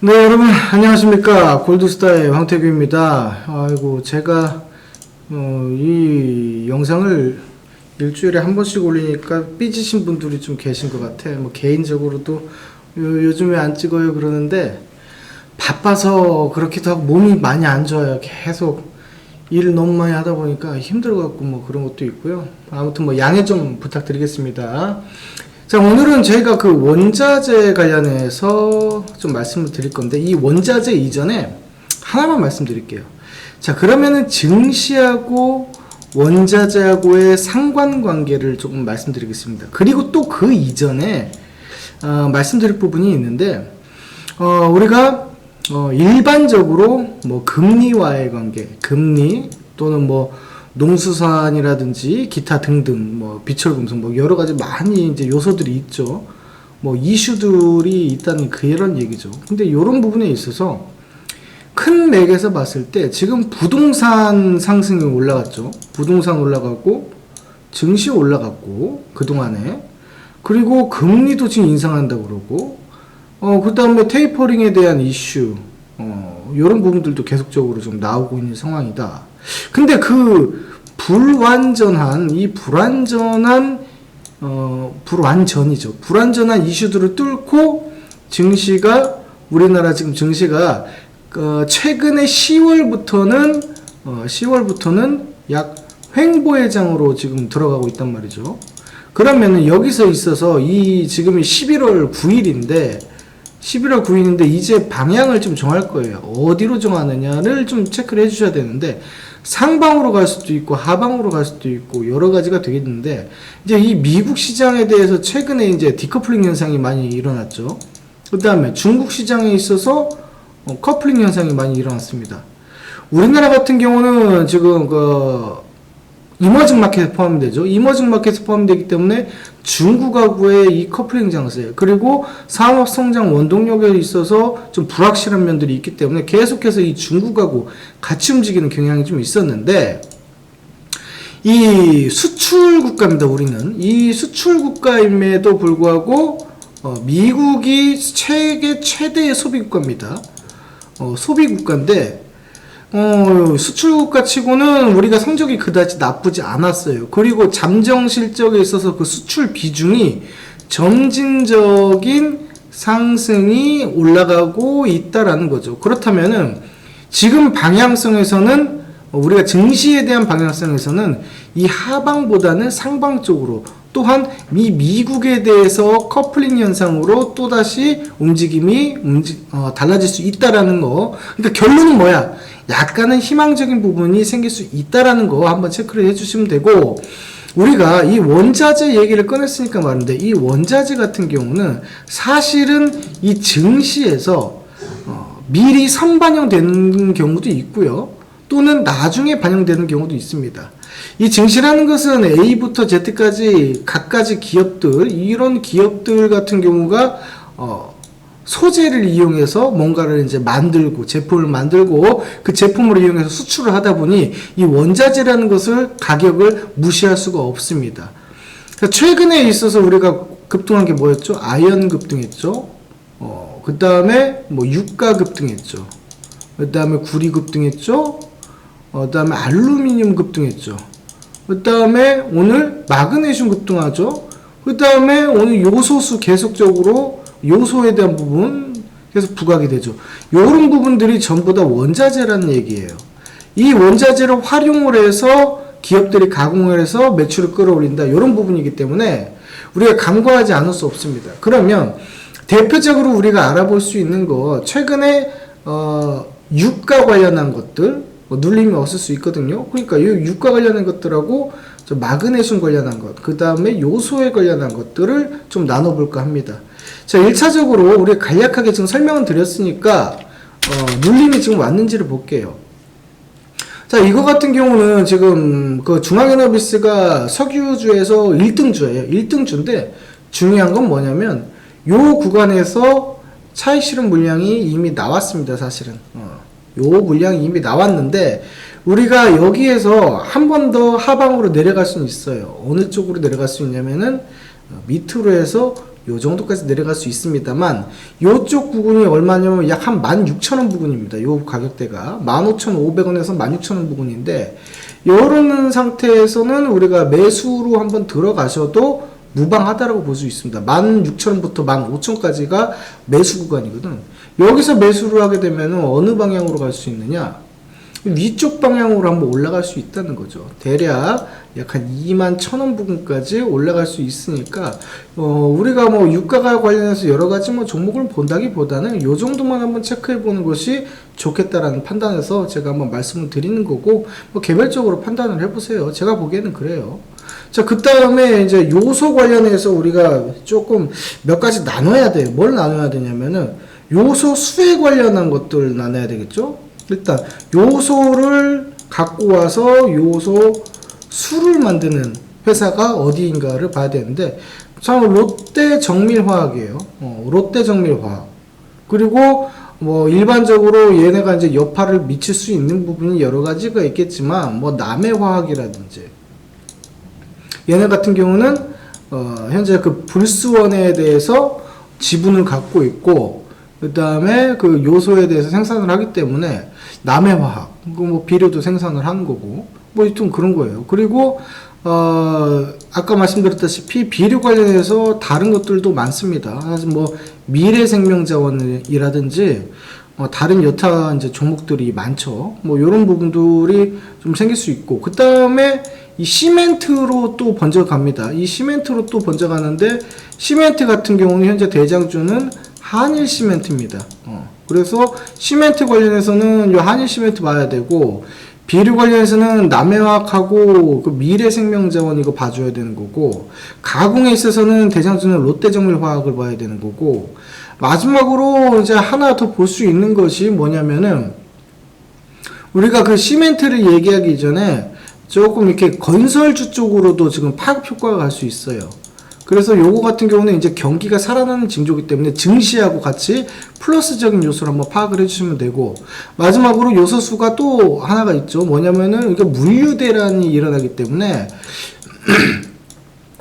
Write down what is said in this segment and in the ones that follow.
네, 여러분 안녕하십니까. 골드스타의 황태규입니다. 아이고, 제가 이 영상을 일주일에 한 번씩 올리니까 삐지신 분들이 좀 계신 것 같아. 뭐 개인적으로도 요즘에 안 찍어요 그러는데, 바빠서 그렇기도 하고 몸이 많이 안 좋아요. 계속 일을 너무 많이 하다 보니까 힘들어갖고 뭐 그런 것도 있고요. 아무튼 뭐 양해 좀 부탁드리겠습니다. 자, 오늘은 저희가 그 원자재 관련해서 좀 말씀을 드릴 건데, 이 원자재 이전에 하나만 말씀드릴게요. 자, 그러면은 증시하고 원자재하고의 상관관계를 조금 말씀드리겠습니다. 그리고 또 그 이전에 말씀드릴 부분이 있는데, 우리가 일반적으로 뭐 금리와의 관계, 금리 또는 뭐 농수산이라든지 기타 등등 뭐 비철금속 뭐 여러 가지 많이 이제 요소들이 있죠. 뭐 이슈들이 있다는 그런 얘기죠. 근데 이런 부분에 있어서 큰 맥에서 봤을 때 지금 부동산 상승이 올라갔죠. 부동산 올라가고 증시 올라갔고 그동안에, 그리고 금리도 지금 인상한다고 그러고 그 다음에 테이퍼링에 대한 이슈 이런 부분들도 계속적으로 좀 나오고 있는 상황이다. 근데 그 불완전한 불완전한 이슈들을 뚫고 증시가, 우리나라 지금 증시가 최근에 10월부터는 약 횡보회장으로 지금 들어가고 있단 말이죠. 그러면은 여기서 있어서 지금이 11월 9일인데 이제 방향을 좀 정할 거예요. 어디로 정하느냐를 좀 체크를 해주셔야 되는데, 상방으로 갈 수도 있고 하방으로 갈 수도 있고 여러 가지가 되겠는데, 이제 이 미국 시장에 대해서 최근에 이제 디커플링 현상이 많이 일어났죠. 그 다음에 중국 시장에 있어서 커플링 현상이 많이 일어났습니다. 우리나라 같은 경우는 지금 이머징 마켓에 포함되죠. 이머징 마켓에 포함되기 때문에 중국하고의 이 커플링 장세, 그리고 산업 성장 원동력에 있어서 좀 불확실한 면들이 있기 때문에 계속해서 이 중국하고 같이 움직이는 경향이 좀 있었는데, 이 수출 국가입니다. 우리는 이 수출 국가임에도 불구하고 미국이 세계 최대의 소비 국가입니다. 소비 국가인데 수출국가 치고는 우리가 성적이 그다지 나쁘지 않았어요. 그리고 잠정 실적에 있어서 그 수출 비중이 점진적인 상승이 올라가고 있다라는 거죠. 그렇다면은 지금 방향성에서는, 우리가 증시에 대한 방향성에서는 이 하방보다는 상방 쪽으로, 또한 미국에 대해서 커플링 현상으로 또다시 움직임이 달라질 수 있다라는 거. 그러니까 결론은 뭐야? 약간은 희망적인 부분이 생길 수 있다라는 거 한번 체크를 해주시면 되고, 우리가 이 원자재 얘기를 꺼냈으니까 말인데, 이 원자재 같은 경우는 사실은 이 증시에서 미리 선반영되는 경우도 있고요, 또는 나중에 반영되는 경우도 있습니다. 이 증시라는 것은 A부터 Z까지 각가지 기업들, 이런 기업들 같은 경우가 소재를 이용해서 뭔가를 이제 만들고, 제품을 만들고 그 제품을 이용해서 수출을 하다 보니 이 원자재라는 것을 가격을 무시할 수가 없습니다. 최근에 있어서 우리가 급등한 게 뭐였죠? 아연 급등했죠. 그 다음에 뭐 유가 급등했죠. 그 다음에 구리 급등했죠. 그 다음에 알루미늄 급등했죠. 그 다음에 오늘 마그네슘 급등하죠. 그 다음에 오늘 요소수 계속적으로 요소에 대한 부분 계속 부각이 되죠. 이런 부분들이 전부 다 원자재라는 얘기예요. 이 원자재를 활용을 해서 기업들이 가공을 해서 매출을 끌어올린다, 이런 부분이기 때문에 우리가 간과하지 않을 수 없습니다. 그러면 대표적으로 우리가 알아볼 수 있는 거, 최근에 유가 관련한 것들 눌림이 없을 수 있거든요. 그러니까 이 유가 관련한 것들하고 마그네슘 관련한 것, 그 다음에 요소에 관련한 것들을 좀 나눠볼까 합니다. 자, 1차적으로 우리 간략하게 지금 설명을 드렸으니까 눌림이 지금 왔는지를 볼게요. 자, 이거 같은 경우는 지금 그 중앙에너비스가 석유주에서 1등주예요. 1등주인데 중요한 건 뭐냐면, 요 구간에서 차익 실현 물량이 이미 나왔습니다. 사실은 요 물량이 이미 나왔는데, 우리가 여기에서 한 번 더 하방으로 내려갈 수는 있어요. 어느 쪽으로 내려갈 수 있냐면은 밑으로 해서 요 정도까지 내려갈 수 있습니다만 요쪽 부분이 얼마냐면 약 한 16,000원 부근입니다. 요 가격대가 15,500원에서 16,000원 부근인데 요런 상태에서는 우리가 매수로 한번 들어가셔도 무방하다라고 볼 수 있습니다. 16,000원부터 15,000원까지가 매수 구간이거든. 여기서 매수를 하게 되면 어느 방향으로 갈 수 있느냐? 위쪽 방향으로 한번 올라갈 수 있다는 거죠. 대략 약 한 21,000원 부근까지 올라갈 수 있으니까 우리가 뭐 유가가 관련해서 여러 가지 뭐 종목을 본다기보다는 요 정도만 한번 체크해 보는 것이 좋겠다라는 판단에서 제가 한번 말씀을 드리는 거고 뭐 개별적으로 판단을 해보세요. 제가 보기에는 그래요. 자, 그 다음에 이제 요소 관련해서 우리가 조금 몇 가지 나눠야 돼요. 뭘 나눠야 되냐면은 요소 수에 관련한 것들 나눠야 되겠죠? 일단 요소를 갖고 와서 요소 수를 만드는 회사가 어디인가를 봐야 되는데 참 롯데 정밀화학이에요. 롯데 정밀화학. 그리고 뭐 일반적으로 얘네가 이제 여파를 미칠 수 있는 부분이 여러 가지가 있겠지만 뭐 남해화학이라든지 얘네 같은 경우는 현재 그 불스원에 대해서 지분을 갖고 있고 그 다음에 그 요소에 대해서 생산을 하기 때문에 남해화학, 뭐 비료도 생산을 하는 거고, 뭐 좀 그런 거예요. 그리고 아까 말씀드렸다시피 비료 관련해서 다른 것들도 많습니다. 사실 뭐 미래생명자원이라든지 다른 여타 이제 종목들이 많죠. 뭐 이런 부분들이 좀 생길 수 있고, 그 다음에 이 시멘트로 또 번져갑니다. 이 시멘트로 또 번져가는데 시멘트 같은 경우는 현재 대장주는 한일 시멘트입니다. 그래서 시멘트 관련해서는 요 한일 시멘트 봐야 되고 비료 관련해서는 남해화학하고 그 미래생명자원 이거 봐줘야 되는 거고 가공에 있어서는 대장주는 롯데정밀화학을 봐야 되는 거고 마지막으로 이제 하나 더 볼 수 있는 것이 뭐냐면은 우리가 그 시멘트를 얘기하기 전에 조금 이렇게 건설주 쪽으로도 지금 파급 효과가 갈 수 있어요. 그래서 요거 같은 경우는 이제 경기가 살아나는 징조이기 때문에 증시하고 같이 플러스적인 요소를 한번 파악을 해주시면 되고 마지막으로 요소수가 또 하나가 있죠. 뭐냐면은 이게 물류 대란이 일어나기 때문에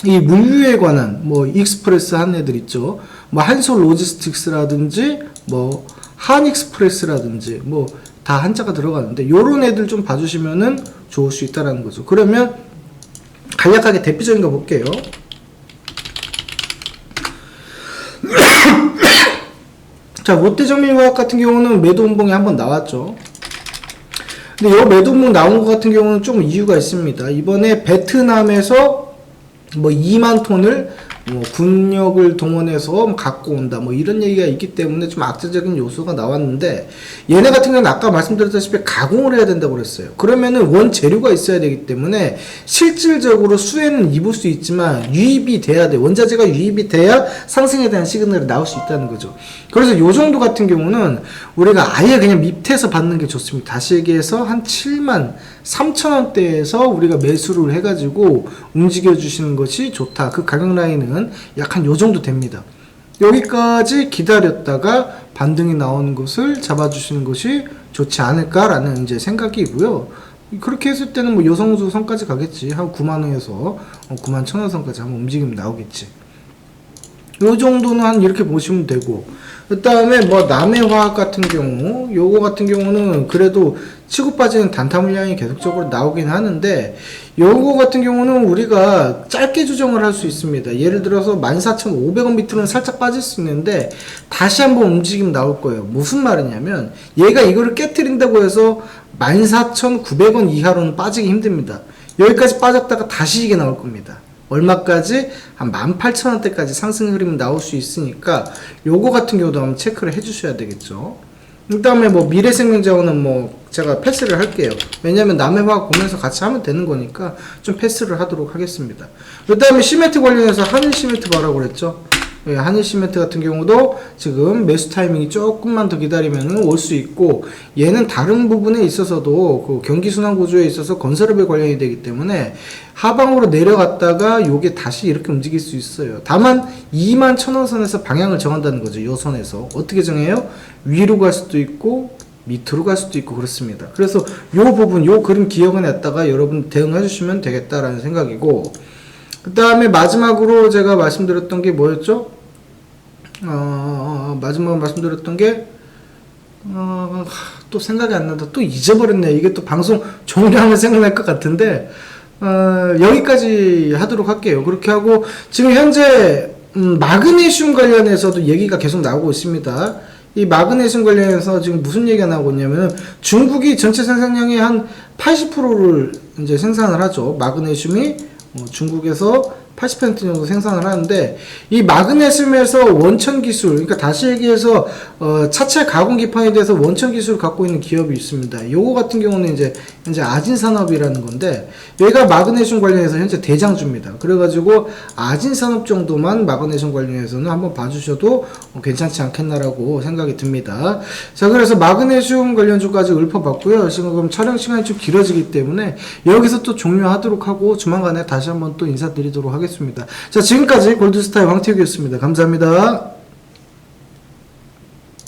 이 물류에 관한 뭐 익스프레스 한 애들 있죠. 뭐 한솔 로지스틱스라든지 뭐 한익스프레스라든지 뭐 다 한자가 들어가는데 요런 애들 좀 봐주시면은 좋을 수 있다라는 거죠. 그러면 간략하게 대표적인 거 볼게요. 자, 롯데정밀화학 같은 경우는 매도 운봉이 한번 나왔죠. 근데 이 매도 운봉 나온 것 같은 경우는 좀 이유가 있습니다. 이번에 베트남에서 뭐 2만 톤을 뭐 군력을 동원해서 갖고 온다 뭐 이런 얘기가 있기 때문에 좀 악재적인 요소가 나왔는데 얘네 같은 경우는 아까 말씀드렸다시피 가공을 해야 된다고 그랬어요. 그러면은 원재료가 있어야 되기 때문에 실질적으로 수혜는 입을 수 있지만 유입이 돼야 돼. 원자재가 유입이 돼야 상승에 대한 시그널이 나올 수 있다는 거죠. 그래서 요 정도 같은 경우는 우리가 아예 그냥 밑에서 받는 게 좋습니다. 다시 얘기해서 한 7만 3천원대에서 우리가 매수를 해가지고 움직여 주시는 것이 좋다. 그 가격 라인은 약 한 요 정도 됩니다. 여기까지 기다렸다가 반등이 나오는 것을 잡아주시는 것이 좋지 않을까라는 이제 생각이고요. 그렇게 했을 때는 뭐 요성수 선까지 가겠지. 한 9만원에서 9만 1천원 선까지 한번 움직임 나오겠지. 요 정도는 한 이렇게 보시면 되고 그 다음에 뭐 남해화학 같은 경우 요거 같은 경우는 그래도 치고 빠지는 단타 물량이 계속적으로 나오긴 하는데 요거 같은 경우는 우리가 짧게 조정을 할 수 있습니다. 예를 들어서 14,500원 밑으로는 살짝 빠질 수 있는데 다시 한번 움직임 나올 거예요. 무슨 말이냐면 얘가 이거를 깨트린다고 해서 14,900원 이하로는 빠지기 힘듭니다. 여기까지 빠졌다가 다시 이게 나올 겁니다. 얼마까지? 한 18,000원대까지 상승 흐름이 나올 수 있으니까 요거 같은 경우도 한번 체크를 해 주셔야 되겠죠. 그 다음에 뭐 미래생명자원은 뭐 제가 패스를 할게요. 왜냐면 남해화학 보면서 같이 하면 되는 거니까 좀 패스를 하도록 하겠습니다. 그 다음에 시멘트 관련해서 한일시멘트 봐라고 그랬죠. 예, 한일시멘트 같은 경우도 지금 매수 타이밍이 조금만 더 기다리면 올 수 있고 얘는 다른 부분에 있어서도 그 경기순환 구조에 있어서 건설업에 관련이 되기 때문에 하방으로 내려갔다가 요게 다시 이렇게 움직일 수 있어요. 다만 21,000원 선에서 방향을 정한다는 거죠. 요 선에서 어떻게 정해요? 위로 갈 수도 있고 밑으로 갈 수도 있고 그렇습니다. 그래서 요 부분 요 그림 기억을 냈다가 여러분 대응해 주시면 되겠다라는 생각이고 그 다음에 마지막으로 제가 말씀드렸던 게 뭐였죠? 마지막 말씀드렸던 게 또 생각이 안 난다. 또 잊어버렸네. 이게 또 방송 종료하면 생각날 것 같은데 여기까지 하도록 할게요. 그렇게 하고 지금 현재 마그네슘 관련해서도 얘기가 계속 나오고 있습니다. 이 마그네슘 관련해서 지금 무슨 얘기가 나오고 있냐면 중국이 전체 생산량의 한 80%를 이제 생산을 하죠. 마그네슘이 중국에서 80% 정도 생산을 하는데 이 마그네슘에서 원천 기술, 그러니까 다시 얘기해서 차체 가공 기판에 대해서 원천 기술을 갖고 있는 기업이 있습니다. 요거 같은 경우는 이제 현재 아진 산업이라는 건데 얘가 마그네슘 관련해서 현재 대장주입니다. 그래가지고 아진 산업 정도만 마그네슘 관련해서는 한번 봐주셔도 괜찮지 않겠나라고 생각이 듭니다. 자, 그래서 마그네슘 관련주까지 읊어봤고요. 지금 촬영 시간이 좀 길어지기 때문에 여기서 또 종료하도록 하고 조만간에 다시 한번 또 인사드리도록 하겠습니다. 자, 지금까지 골드스타의 황태욱이었습니다. 감사합니다.